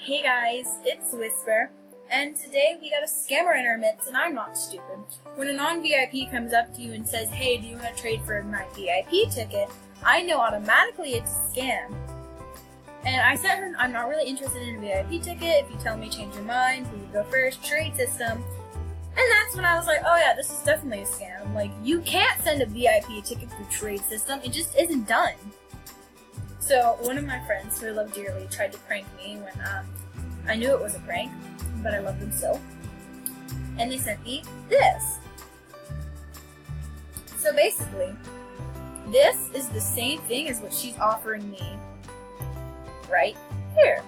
Hey guys, it's Whisper, and today we got a scammer in our midst, and I'm not stupid. When a non-VIP comes up to you and says, hey, do you want to trade for my VIP ticket, I know automatically it's a scam. And I said her, I'm not really interested in a VIP ticket. If you tell me change your mind, we go first, trade system. And that's when I was like, oh yeah, this is definitely a scam. Like, you can't send a VIP ticket through trade system. It just isn't done. So one of my friends, who I love dearly, tried to prank me when I knew it was a prank, but I loved them still. And they sent me this. So basically, this is the same thing as what she's offering me right here.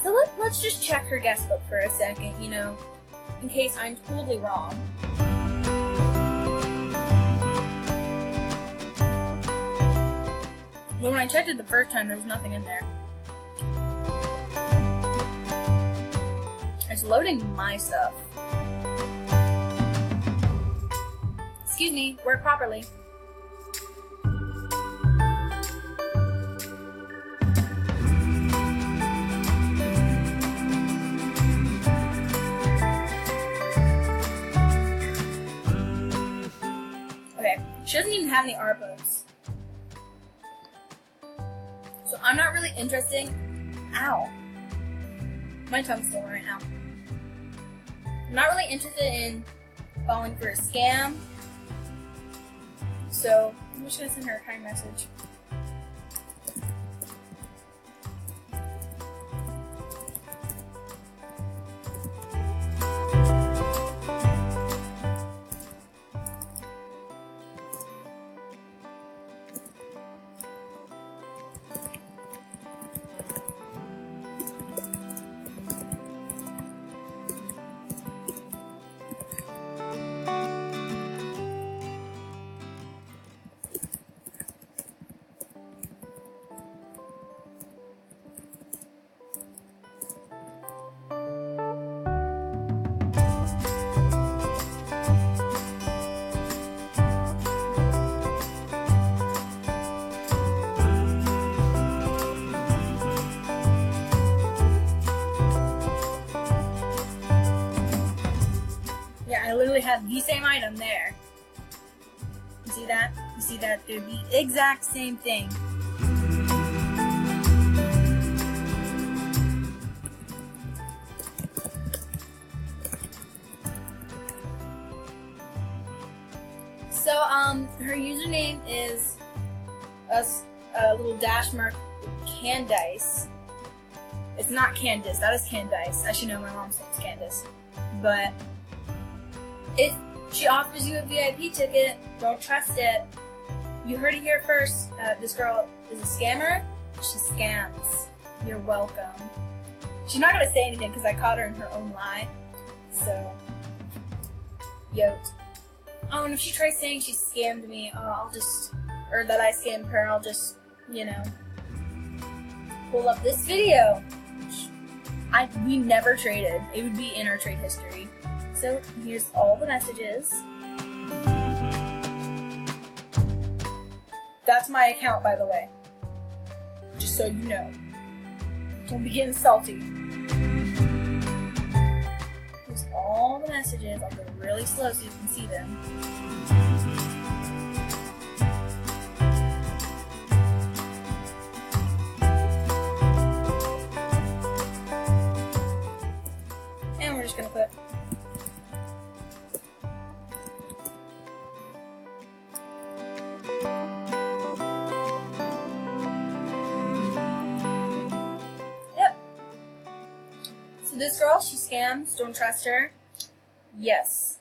So let's just check her guest book for a second, you know, in case I'm totally wrong. But when I checked it the first time, there was nothing in there. It's loading my stuff. Excuse me, work properly. Okay, she doesn't even have any ARPOs. So I'm not really interested. Ow. My tongue's still right now. I'm not really interested in falling for a scam. So I'm just gonna send her a kind message. I literally have the same item there. You see that? You see that? They're the exact same thing. So, her username is a little dash mark Candice. It's not Candice, that is Candice. I should know, my mom's name is Candice. But if she offers you a VIP ticket, don't trust it. You heard it here first. This girl is a scammer. She scams. You're welcome. She's not going to say anything because I caught her in her own lie. So, yote. Oh, and if she tries saying she scammed me, or that I scammed her, I'll just, you know, pull up this video. We never traded. It would be in our trade history. So here's all the messages. That's my account, by the way. Just so you know. Don't be getting salty. Here's all the messages. I'll go really slow so you can see them. And we're just gonna put So this girl, she scams. Don't trust her. Yes.